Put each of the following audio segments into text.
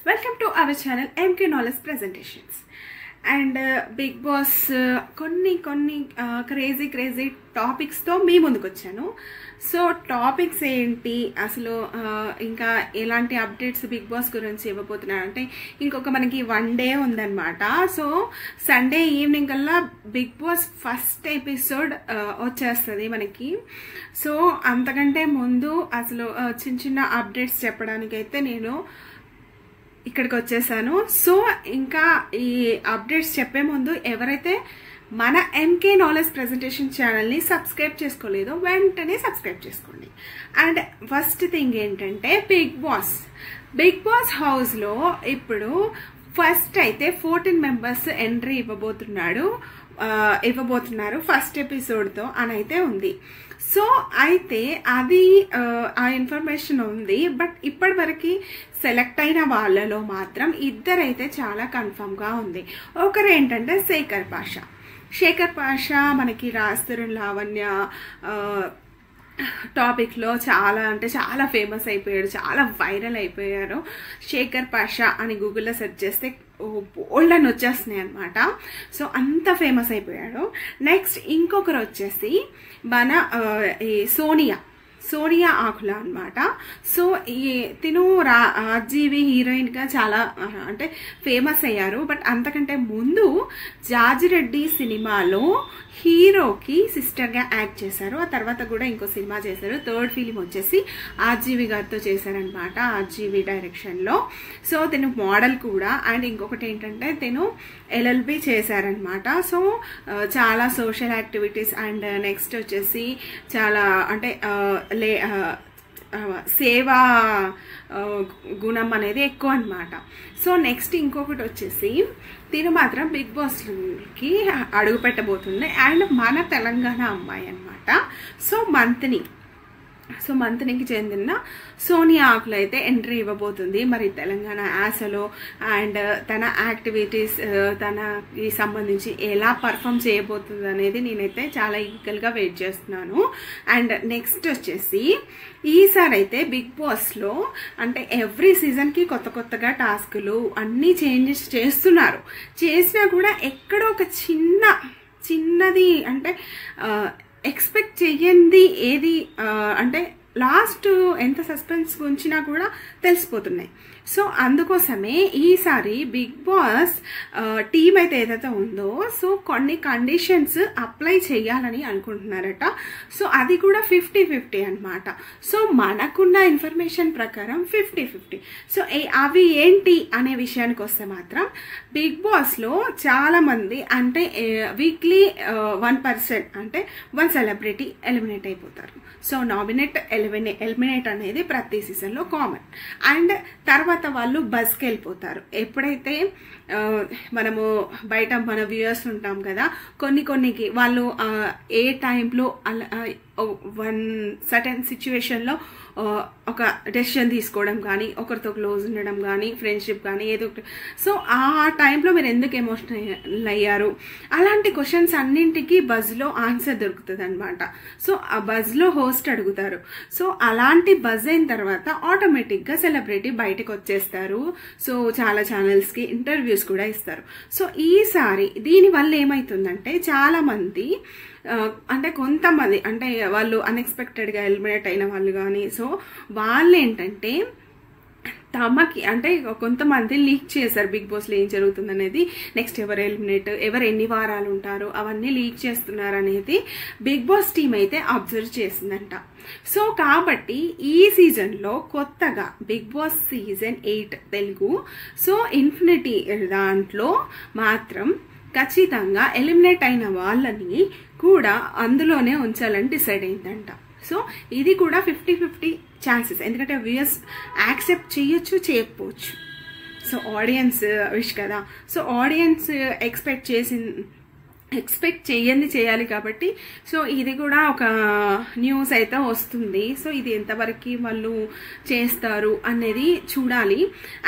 Welcome to our channel MK Knowledge Presentations. And Big Boss కొన్ని crazy topics తో మీ ముందుకు వచ్చాను. సో టాపిక్స్ ఏంటి, అసలు ఇంకా ఎలాంటి అప్డేట్స్ బిగ్ బాస్ గురించి ఇవ్వబోతున్నారు అంటే ఇంకొక మనకి 1 డే ఉందన్నమాట. సో సండే ఈవినింగ్ కల్లా బిగ్ బాస్ ఫస్ట్ ఎపిసోడ్ వచ్చేస్తుంది మనకి. సో అంతకంటే ముందు అసలు చిన్న అప్డేట్స్ చెప్పడానికి అయితే నేను ఇక్కడికి వచ్చేసాను. సో ఇంకా ఈ అప్డేట్స్ చెప్పే ముందు ఎవరైతే మన ఎంకే నాలెడ్జ్ ప్రెజెంటేషన్ ఛానల్ని సబ్స్క్రైబ్ చేసుకోలేదో వెంటనే సబ్స్క్రైబ్ చేసుకోండి. అండ్ ఫస్ట్ థింగ్ ఏంటంటే బిగ్ బాస్ హౌస్లో ఇప్పుడు ఫస్ట్ అయితే 14 మెంబర్స్ ఎంట్రీ ఇవ్వబోతున్నారు ఫస్ట్ ఎపిసోడ్తో అని అయితే ఉంది. సో అయితే అది ఆ ఇన్ఫర్మేషన్ ఉంది. బట్ ఇప్పటి వరకు సెలెక్ట్ అయిన వాళ్ళలో మాత్రం ఇద్దరైతే చాలా కన్ఫర్మ్గా ఉంది. ఒకరు ఏంటంటే శేఖర్ పాషా మనకి రాజతరుణ్ లావణ్య టాపిక్లో చాలా ఫేమస్ అయిపోయాడు, చాలా వైరల్ అయిపోయారు. శేఖర్ పాషా అని గూగుల్లో సెర్చ్ చేస్తే బోల్డ్ అని వచ్చేస్తున్నాయి అనమాట. సో అంత ఫేమస్ అయిపోయాడు. నెక్స్ట్ ఇంకొకరు వచ్చేసి మన సోనియా ఆకుల అనమాట. సో తిను ఆర్జీవి హీరోయిన్గా చాలా అంటే ఫేమస్ అయ్యారు. బట్ అంతకంటే ముందు జాజిరెడ్డి సినిమాలో హీరోకి సిస్టర్గా యాక్ట్ చేశారు. ఆ తర్వాత కూడా ఇంకో సినిమా చేశారు. థర్డ్ ఫిలిం వచ్చేసి ఆర్జీవి గారితో చేశారనమాట, ఆర్జీవి డైరెక్షన్లో. సో తిను మోడల్ కూడా. అండ్ ఇంకొకటి ఏంటంటే తిను LLB చేశారనమాట. సో చాలా సోషల్ యాక్టివిటీస్ అండ్ నెక్స్ట్ వచ్చేసి చాలా అంటే సేవా గుణం అనేది ఎక్కువ అనమాట. సో నెక్స్ట్ ఇంకొకటి వచ్చేసి తిను మాత్రం బిగ్ బాస్కి అడుగు పెట్టబోతుంది. అండ్ మన తెలంగాణ అమ్మాయి అనమాట. సో మంత్నికి చెందిన సోనియా ఆకులు అయితే ఎంట్రీ ఇవ్వబోతుంది మరి తెలంగాణ యాసలో. అండ్ తన యాక్టివిటీస్ తనకి సంబంధించి ఎలా పర్ఫామ్ చేయబోతుంది అనేది నేనైతే చాలా ఈగల్గా వెయిట్ చేస్తున్నాను. అండ్ నెక్స్ట్ వచ్చేసి ఈసారి అయితే బిగ్ బాస్లో అంటే ఎవ్రీ సీజన్కి కొత్తగా టాస్కులు అన్నీ చేంజెస్ చేస్తున్నారు. చేసినా కూడా ఎక్కడో ఒక చిన్నది అంటే ఎక్స్పెక్ట్ చెయ్యంది ఏది అంటే లాస్ట్ ఎంత సస్పెన్స్ ఉంచినా కూడా తెలిసిపోతున్నాయి. సో అందుకోసమే ఈసారి బిగ్ బాస్ టీం అయితే ఏదైతే ఉందో సో కొన్ని కండిషన్స్ అప్లై చేయాలని అనుకుంటున్నారట. సో అది కూడా 50-50 అనమాట. సో మనకున్న ఇన్ఫర్మేషన్ ప్రకారం 50-50. సో అవి ఏంటి అనే విషయానికి వస్తే మాత్రం బిగ్ బాస్లో చాలా మంది అంటే వీక్లీ 1% అంటే 1 సెలబ్రిటీ ఎలిమినేట్ అయిపోతారు. సో నామినేట్ ఎలిమినేట్ అనేది ప్రతి సీజన్లో కామన్. అండ్ తర్వాత వాళ్ళు బస్కి వెళ్ళిపోతారు. ఎప్పుడైతే మనము బయట మన వ్యూయర్స్ ఉంటాం కదా, కొన్నికి వాళ్ళు ఏ టైంలో వన్ సర్టెన్ సిచ్యువేషన్లో ఒక డెసిషన్ తీసుకోవడం కానీ, ఒకరితో క్లోజ్ ఉండడం కానీ, ఫ్రెండ్షిప్ కానీ ఏదో ఒకటి. సో ఆ టైంలో మీరు ఎందుకు ఎమోషనల్ అయ్యారు, అలాంటి క్వశ్చన్స్ అన్నింటికి బజ్లో ఆన్సర్ దొరుకుతుంది అనమాట. సో ఆ బజ్లో హోస్ట్ అడుగుతారు. సో అలాంటి బజ్ అయిన తర్వాత ఆటోమేటిక్గా సెలబ్రిటీ బయటకు వచ్చేస్తారు. సో చాలా ఛానల్స్కి ఇంటర్వ్యూస్ కూడా ఇస్తారు. సో ఈసారి దీనివల్ల ఏమవుతుందంటే చాలా మంది అంటే కొంతమంది అంటే వాళ్ళు అన్ఎక్స్పెక్టెడ్గా ఎలిమినేట్ అయిన వాళ్ళు కానీ సో వాళ్ళు ఏంటంటే తమకి అంటే కొంతమంది లీక్ చేశారు బిగ్ బాస్లో ఏం జరుగుతుంది అనేది, నెక్స్ట్ ఎవరు ఎలిమినేట్, ఎవరు ఎన్ని వారాలు ఉంటారు అవన్నీ లీక్ చేస్తున్నారు అనేది బిగ్ బాస్ టీం అయితే అబ్జర్వ్ చేసిందంట. సో కాబట్టి ఈ సీజన్లో కొత్తగా Bigg Boss season 8 Telugu so infinity దాంట్లో మాత్రం ఖచ్చితంగా ఎలిమినేట్ అయిన వాళ్ళని కూడా అందులోనే ఉంచాలని డిసైడ్ అయిందంట. సో ఇది కూడా 50-50 ఛాన్సెస్. ఎందుకంటే వ్యూయర్స్ యాక్సెప్ట్ చేయొచ్చు, చేయకపోవచ్చు. సో ఆడియన్స్ విష్ కదా. సో ఆడియన్స్ ఎక్స్పెక్ట్ ఎక్స్పెక్ట్ చేయాలి కాబట్టి సో ఇది కూడా ఒక న్యూస్ అయితే వస్తుంది. సో ఇది ఎంతవరకు వాళ్ళు చేస్తారు అనేది చూడాలి.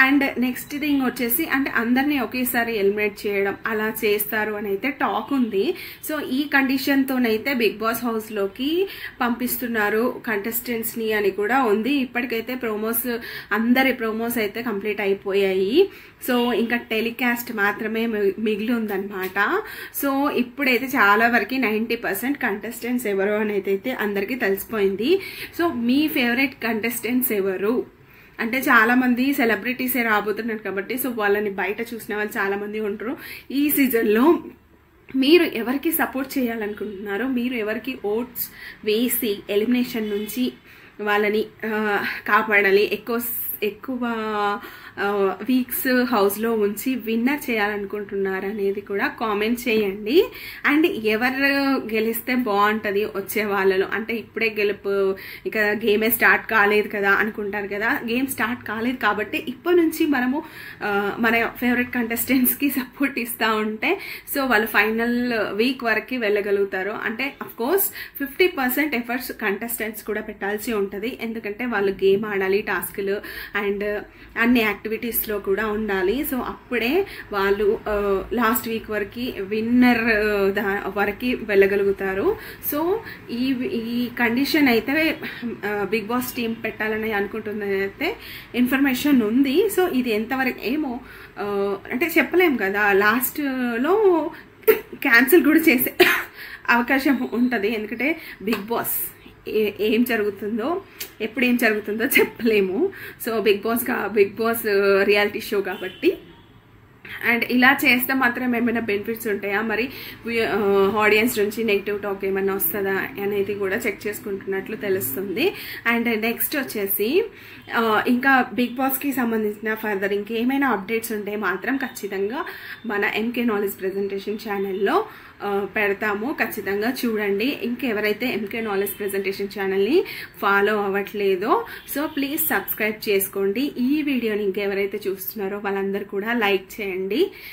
అండ్ నెక్స్ట్ థింగ్ వచ్చేసి అంటే అందరినీ ఒకేసారి ఎలిమినేట్ చేయడం అలా చేస్తారు అని అయితే టాక్ ఉంది. సో ఈ కండిషన్తోనైతే బిగ్ బాస్ హౌస్లోకి పంపిస్తున్నారు కంటెస్టెంట్స్ని అని కూడా ఉంది. ఇప్పటికైతే అందరి ప్రోమోస్ అయితే కంప్లీట్ అయిపోయాయి. సో ఇంకా టెలికాస్ట్ మాత్రమే మిగిలి ఉందన్నమాట. సో ఇప్పుడైతే చాలా వరకు 90% కంటెస్టెంట్స్ ఎవరు అనేది అయితే అందరికీ తెలిసిపోయింది. సో మీ ఫేవరెట్ కంటెస్టెంట్స్ ఎవరు అంటే చాలా మంది సెలబ్రిటీసే రాబోతున్నారు కాబట్టి సో వాళ్ళని బయట చూసిన వాళ్ళు చాలా మంది ఉంటారు. ఈ సీజన్లో మీరు ఎవరికి సపోర్ట్ చేయాలనుకుంటున్నారో, మీరు ఎవరికి ఓట్స్ వేసి ఎలిమినేషన్ నుంచి వాళ్ళని కాపాడాలి, ఎక్కువ వీక్స్ హౌస్లో ఉంచి విన్నర్ చేయాలనుకుంటున్నారు అనేది కూడా కామెంట్ చేయండి. అండ్ ఎవరు గెలిస్తే బాగుంటుంది వచ్చే వాళ్ళలో అంటే ఇప్పుడే గెలుపు ఇక గేమే స్టార్ట్ కాలేదు కదా అనుకుంటారు కదా. గేమ్ స్టార్ట్ కాలేదు కాబట్టి ఇప్పటి నుంచి మనము మన ఫేవరెట్ కంటెస్టెంట్స్కి సపోర్ట్ ఇస్తూ ఉంటే సో వాళ్ళు ఫైనల్ వీక్ వరకు వెళ్ళగలుగుతారు. అంటే అఫ్కోర్స్ 50% ఎఫర్ట్స్ కంటెస్టెంట్స్ కూడా పెట్టాల్సి ఉంటుంది. ఎందుకంటే వాళ్ళు గేమ్ ఆడాలి, టాస్క్లు అండ్ అన్ని యాక్టివిటీస్లో కూడా ఉండాలి. సో అప్పుడే వాళ్ళు లాస్ట్ వీక్ వరకు విన్నర్ వరకు వెళ్ళగలుగుతారు. సో ఈ కండిషన్ అయితే బిగ్ బాస్ టీమ్ పెట్టాలని అనుకుంటుందని అయితే ఇన్ఫర్మేషన్ ఉంది. సో ఇది ఎంతవరకు ఏమో అంటే చెప్పలేము కదా, లాస్ట్లో క్యాన్సిల్ కూడా చేసే అవకాశం ఉంటుంది. ఎందుకంటే బిగ్ బాస్ ఏం జరుగుతుందో ఎప్పుడు ఏం జరుగుతుందో చెప్పలేము. So Bigg Boss reality show కాబట్టి అండ్ ఇలా చేస్తే మాత్రం ఏమైనా బెనిఫిట్స్ ఉంటాయా, మరి ఆడియన్స్ నుంచి నెగిటివ్ టాక్ ఏమైనా వస్తుందా అనేది కూడా చెక్ చేసుకుంటున్నట్లు తెలుస్తుంది. అండ్ నెక్స్ట్ వచ్చేసి ఇంకా బిగ్ బాస్కి సంబంధించిన ఫర్దర్ ఇంకేమైనా అప్డేట్స్ ఉంటే మాత్రం ఖచ్చితంగా మన ఎంకే నాలెడ్జ్ ప్రెజెంటేషన్ ఛానల్లో పెడతాము. ఖచ్చితంగా చూడండి. ఇంకెవరైతే ఎంకే నాలెడ్జ్ ప్రెజెంటేషన్ ఛానల్ని ఫాలో అవ్వట్లేదో సో ప్లీజ్ సబ్స్క్రైబ్ చేసుకోండి. ఈ వీడియోని ఇంకెవరైతే చూస్తున్నారో వాళ్ళందరూ కూడా లైక్ చేయండి.